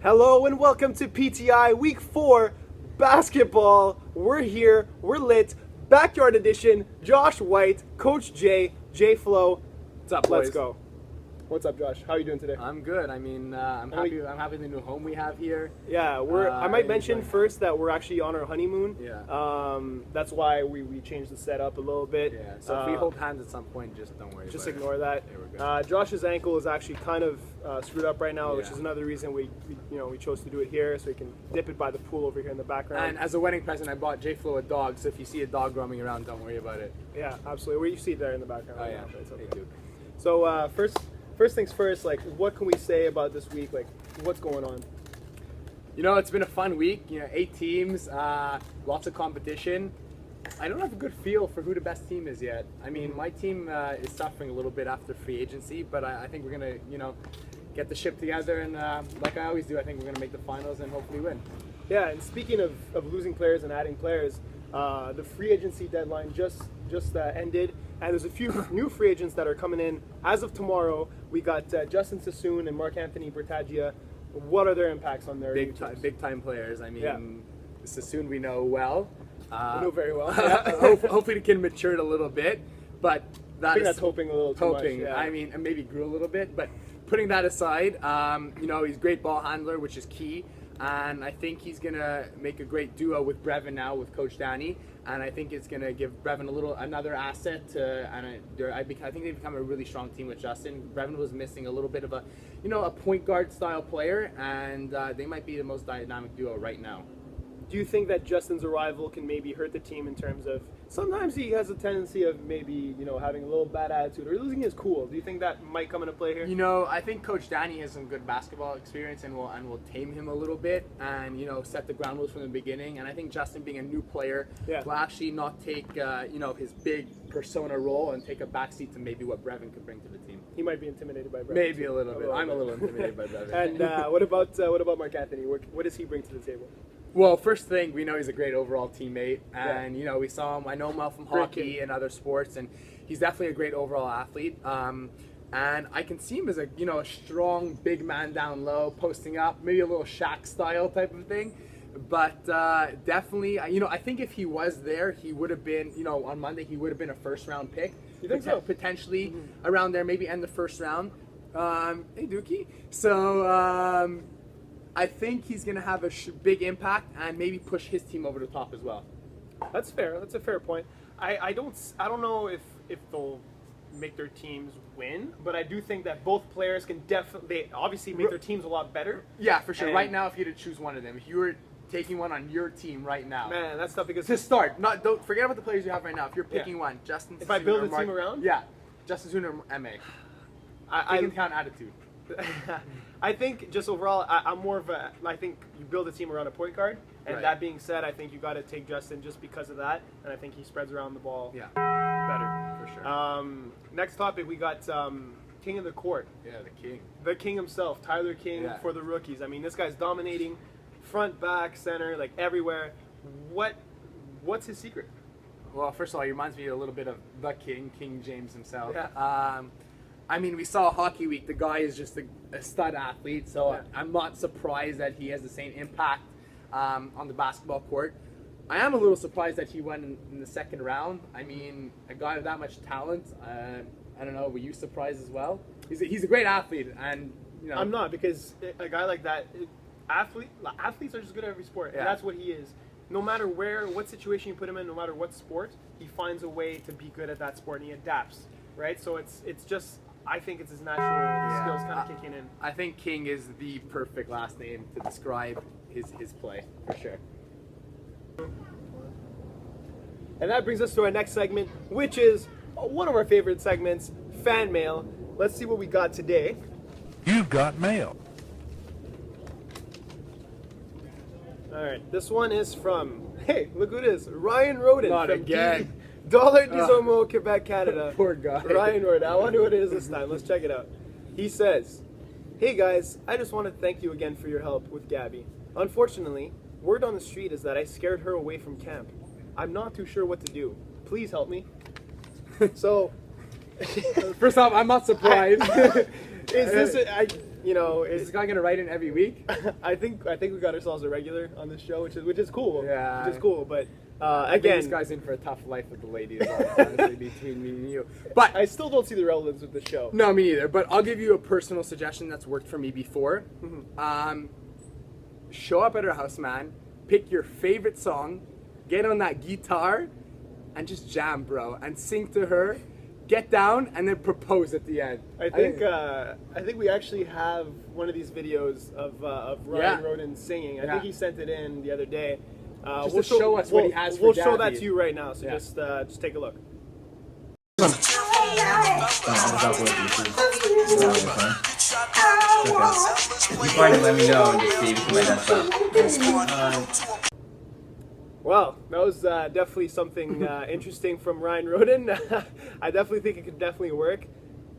Hello and welcome to PTI Week 4 Basketball. We're here, we're lit, backyard edition. Josh White, Coach J, j-flo. What's up, boys? Let's go. What's up, Josh? How are you doing today? I'm good. I mean, I'm happy with the new home we have here. Yeah, I might mention first that we're actually on our honeymoon. Yeah. That's why we changed the setup a little bit. Yeah. So if we hold hands at some point, just don't worry. Just ignore that. There we go. Josh's ankle is actually kind of screwed up right now, Yeah. which is another reason we chose to do it here, so we can dip it by the pool over here in the background. And as a wedding present, I bought j-flo a dog. So if you see a dog roaming around, don't worry about it. Yeah, absolutely. Where you see it there in the background. Oh yeah. It's okay. Hey, Duke. So first things first, like, what can we say about this week? Like, what's going on? You know, it's been a fun week. 8 teams, lots of competition. I don't have a good feel for who the best team is yet. I mean, my team is suffering a little bit after free agency, but I think we're gonna, get the ship together, and like I always do, I think we're gonna make the finals and hopefully win. Yeah, and speaking of losing players and adding players, the free agency deadline just ended, and there's a few new free agents that are coming in as of tomorrow. We got Justin Sassoon and Marc-Anthony Bertaggia. What are their impacts on their Big time players? I mean, yeah. Sassoon we know well. We know very well. Hopefully the kid matured a little bit, but I think that's hoping a little too much. Yeah. I mean, and maybe grew a little bit, but putting that aside, he's a great ball handler, which is key. And I think he's gonna make a great duo with Brevin now with Coach Danny, and I think it's gonna give Brevin another asset. I think they've become a really strong team with Justin. Brevin was missing a little bit of a point guard style player, and they might be the most dynamic duo right now. Do you think that Justin's arrival can maybe hurt the team in terms of sometimes he has a tendency of maybe having a little bad attitude or losing his cool? Do you think that might come into play here? I think Coach Danny has some good basketball experience and will tame him a little bit and set the ground rules from the beginning. And I think Justin, being a new player, will actually not take his big persona role and take a backseat to maybe what Brevin could bring to the team. He might be intimidated by Brevin. Maybe a little bit. I'm a little intimidated by Brevin. And what about Marc-Anthony? What does he bring to the table? Well, first thing, we know he's a great overall teammate, and we saw him. I know him well from hockey and other sports, and he's definitely a great overall athlete. And I can see him as a strong big man down low, posting up, maybe a little Shaq style type of thing. But definitely, I think if he was there, he would have been, on Monday, he would have been a first-round pick. You think so? Potentially around there, maybe end the first round. Hey, Dookie. So. I think he's going to have a big impact and maybe push his team over the top as well. That's fair. That's a fair point. I don't know if they'll make their teams win, but I do think that both players can definitely obviously make their teams a lot better. Yeah, for sure. Right now, if you had to choose one of them, if you were taking one on your team right now, man, that's tough because to start, don't forget about the players you have right now. If you're picking one, Justin. If I build a team around, Justin Sassoon or MA. I can count attitude. I think just overall, I'm more of a. I think you build a team around a point guard, and that being said, I think you got to take Justin just because of that, and I think he spreads around the ball better for sure. Next topic, we got King of the Court. Yeah, the king himself, Tyler King for the rookies. I mean, this guy's dominating, front, back, center, like everywhere. What's his secret? Well, first of all, he reminds me a little bit of the King James himself. Yeah. I mean, we saw Hockey Week. The guy is just a stud athlete, so I'm not surprised that he has the same impact on the basketball court. I am a little surprised that he went in the second round. I mean, a guy with that much talent, I don't know, were you surprised as well? He's a great athlete, and I'm not, because a guy like that, athletes are just good at every sport, and that's what he is. No matter what situation you put him in, no matter what sport, he finds a way to be good at that sport, and he adapts, right? So it's just, I think it's his natural skills kind of kicking in. I think King is the perfect last name to describe his play, for sure. And that brings us to our next segment, which is one of our favorite segments, Fan Mail. Let's see what we got today. You've got mail. All right, this one is from, hey, look who it is, Ryan Roden. Not from again. Dollar des Ormeaux, Quebec, Canada. Poor guy. Ryan Roden. I wonder what it is this time. Let's check it out. He says, hey guys, I just want to thank you again for your help with Gabby. Unfortunately, word on the street is that I scared her away from camp. I'm not too sure what to do. Please help me. So, first off, I'm not surprised. is this? you know, Is this guy gonna write in every week? I think we got ourselves a regular on this show, which is cool. Yeah. Which is cool, but I think again, this guy's in for a tough life with the ladies, honestly, between me and you. But I still don't see the relevance of the show. no, me either. But I'll give you a personal suggestion that's worked for me before. Show up at her house, man. Pick your favorite song, get on that guitar, and just jam, bro, and sing to her. Get down and then propose at the end. I think we actually have one of these videos of Ryan Roden singing. I think he sent it in the other day. Just to show us what he has for We'll show that Gabby. to you right now. So just take a look. You find it, let me know and just save it to my desktop. Well, that was definitely something interesting from Ryan Roden. I definitely think it could definitely work.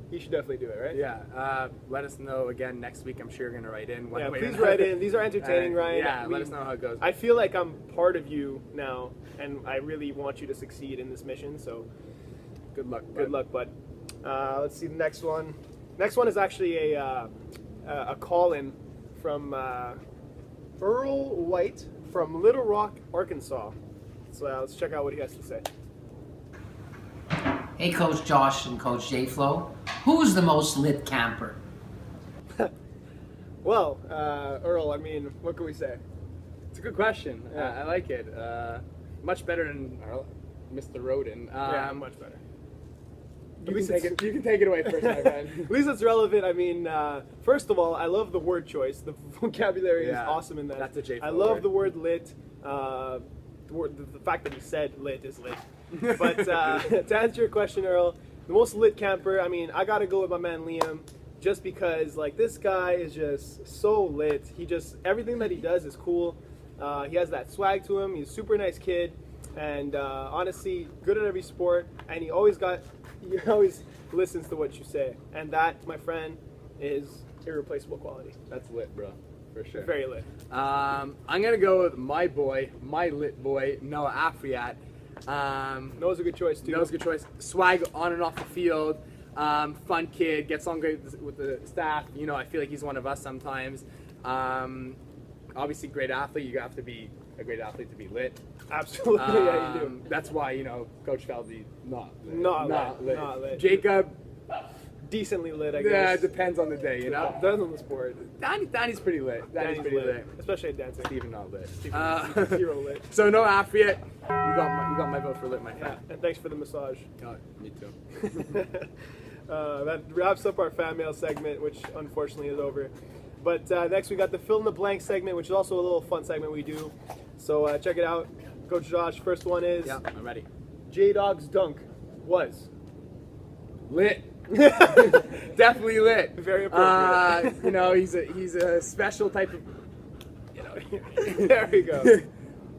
He should definitely do it, right? Yeah. Let us know again next week. I'm sure you're gonna write in. Yeah, please write in. These are entertaining, Ryan. Yeah, let us know how it goes. I feel like I'm part of you now, and I really want you to succeed in this mission. So, Good luck. good luck, bud. Let's see the next one. Next one is actually a call-in from Earl White from Little Rock, Arkansas. So let's check out what he has to say. Hey, Coach Josh and Coach j-flo. Who's the most lit camper? Well, Earl, I mean, what can we say? It's a good question. Yeah. I like it. Much better than Mr. Roden. Yeah, much better. You can take it away first, my friend. At least it's relevant. I mean, first of all, I love the word choice. The vocabulary is awesome in that. That's a j-flo I love word. the word lit. The fact that he said lit is lit. But to answer your question, Earl, the most lit camper, I mean, I got to go with my man Liam, just because, like, this guy is just so lit. Everything that he does is cool. He has that swag to him. He's a super nice kid. And honestly, good at every sport. And he always listens to what you say. And that, my friend, is irreplaceable quality. That's lit, bro. For sure. Very lit. I'm gonna go with my lit boy, Noah Afriat. Noah's a good choice too. Noah's a good choice. Swag on and off the field. Fun kid. Gets on great with the staff. You know, I feel like he's one of us sometimes. Obviously, great athlete. You have to be a great athlete to be lit. Absolutely, yeah, you do. That's why, you know, Coach Feldy, not lit. Not lit. Jacob, decently lit, I guess. yeah, it depends on the day, you know. Depends on the sport. Danny's pretty lit. Danny's pretty lit. Especially at dancing. Steven not lit. Zero lit. So no Afriat. You got my vote for lit, my friend. Yeah, and thanks for the massage. Oh, me too. That wraps up our fan mail segment, which unfortunately is over. But next we got the fill in the blank segment, which is also a little fun segment we do. So check it out. Coach Josh, first one is Yeah, I'm ready. J-Dog's dunk was Lit. Definitely lit. Very appropriate. You know, he's a special type of. You know. There we go.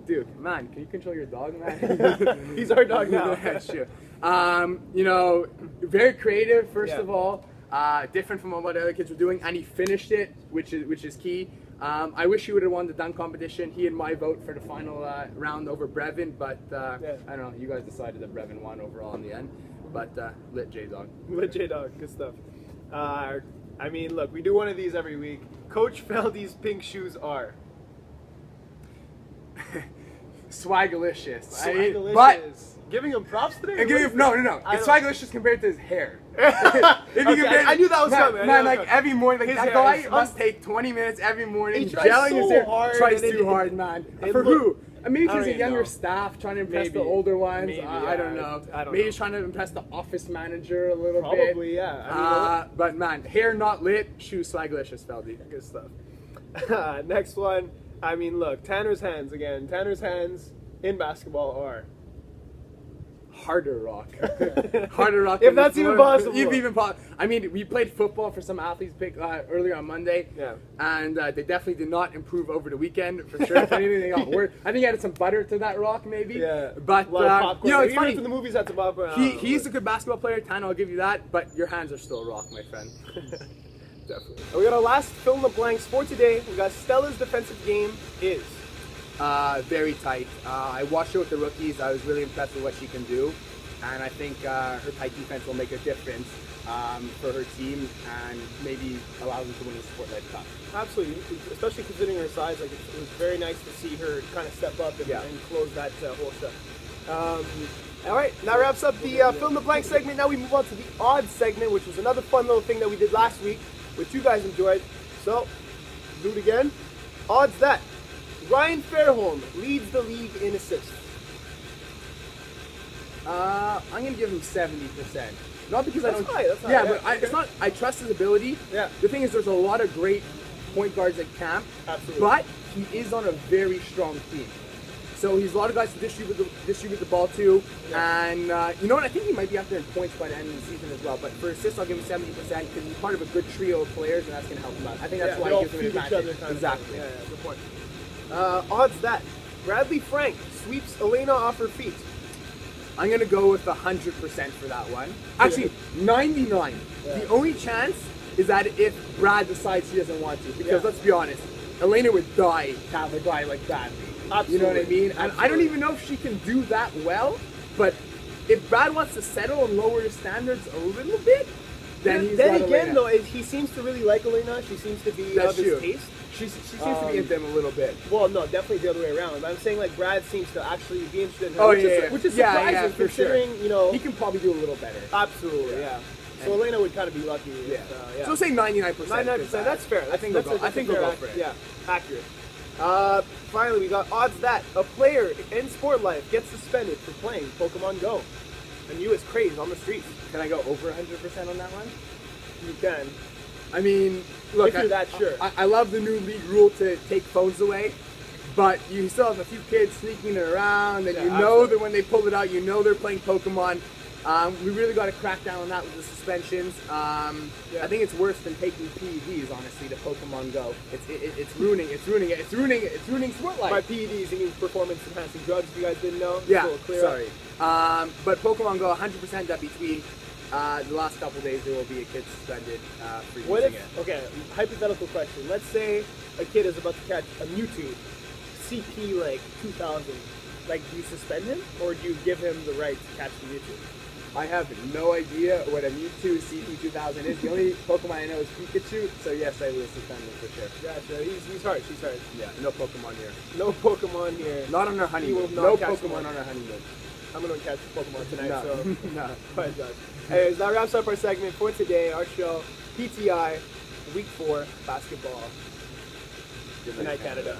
Dude, man, can you control your dog, man? He's our dog now. That's true. You know, very creative. First of all, different from what other kids were doing, and he finished it, which is key. I wish he would have won the dunk competition. He and my vote for the final round over Brevin, but I don't know. You guys decided that Brevin won overall in the end. But lit J-Dog. Lit J-Dog, good stuff. I mean, look, we do one of these every week. Coach Feldy's pink shoes are Swagalicious. Swagalicious. But giving him props today? and give him, no. It's Swagalicious compared to his hair. I knew that was coming. Man, like every morning, like His that hair guy must take 20 minutes every morning He tries gelling so his hair. hard, Tries and too hard, man. For who? Maybe because he's a younger staff, trying to impress the older ones. Maybe, I don't know. Maybe he's trying to impress the office manager a little bit. Probably, yeah. I mean, but man, hair not lit, shoes Swagalicious, Feldy. good stuff. Next one. I mean, look, Tanner's hands again. Tanner's hands in basketball are Harder rock. Harder rock. If that's even possible. I mean, we played football for some athletes earlier on Monday. Yeah. And they definitely did not improve over the weekend, for sure. If anything, they got worse. I think he added some butter to that rock, maybe. Yeah. But, a lot of popcorn. you know, it's Even funny. to the movies at the popcorn. He's a good basketball player, Tan, I'll give you that. But your hands are still rock, my friend. Definitely. And we got our last fill in the blanks for today. We got Stella's defensive game is. Very tight. I watched her with the rookies. I was really impressed with what she can do. and I think her tight defense will make a difference for her team and maybe allow them to win the SportLife Cup. Absolutely, especially considering her size. Like it was very nice to see her kind of step up and close that whole step. All right, that wraps up the fill in the blank segment. Now we move on to the odds segment, which was another fun little thing that we did last week, which you guys enjoyed. So, do it again. Odds that Ryan Fairholm leads the league in assists. I'm gonna give him 70%. Not because That's I don't. high, that's high, yeah, yeah, but it's not. I trust his ability. Yeah. The thing is, there's a lot of great point guards at camp. Absolutely. But he is on a very strong team. So he's a lot of guys to distribute the ball to, and you know what? I think he might be up there in points by the end of the season as well. But for assists, I'll give him 70% because he's part of a good trio of players, and that's going to help him out. I think that's why he gives him an advantage. Exactly. Yeah, good point. Odds that Bradley Frank sweeps Elena off her feet. I'm going to go with 100% for that one. Actually, 99. Yeah. The only chance is that if Brad decides he doesn't want to, because let's be honest, Elena would die to have a guy like that. Absolutely. You know what I mean? And I don't even know if she can do that well, but if Brad wants to settle and lower his standards a little bit, then he's Then got again, Elena. though, he seems to really like Elena. She seems to be That's of his true. taste. She seems to be into him a little bit. Well, no, definitely the other way around. But I'm saying like Brad seems to actually be interested in her, Oh, which is surprising for sure. considering you know. He can probably do a little better. Absolutely, yeah. So Elena would kind of be lucky. Yeah. Yeah. So say 99%. 99%. That's fair. I think we'll go for it. Yeah, accurate. Finally, we got odds that a player in SportLife gets suspended for playing Pokemon Go. And you is crazed on the streets. Can I go over 100% on that one? You can. I mean, look, If you're that sure. I love the new league rule to take phones away, but you still have a few kids sneaking it around, and Yeah, you know absolutely. that when they pull it out, you know they're playing Pokemon. We really got to crack down on that with the suspensions. I think it's worse than taking PEDs, honestly, to Pokemon Go. It's ruining SportLife. By PEDs, it means performance enhancing drugs. If you guys didn't know. Yeah, So clear sorry. But Pokemon Go, 100% that between the last couple days there will be a kid suspended for What using if, it. okay, hypothetical question. Let's say a kid is about to catch a Mewtwo, CP like 2000. Like, do you suspend him, or do you give him the right to catch the Mewtwo? I have no idea what a Mewtwo CP2000 is. The only Pokemon I know is Pikachu, so yes, I will suspend him for sure. Gotcha. He's hard. She's hard. Yeah, no Pokemon here. No Pokemon here. Not on our He honeymoon. will not No catch Pokemon one. on our honeymoon. I'm gonna catch Pokemon tonight. No. So, No. apologize. Anyways, that wraps up our segment for today. Our show, PTI, Week 4 basketball. Good night, Canada.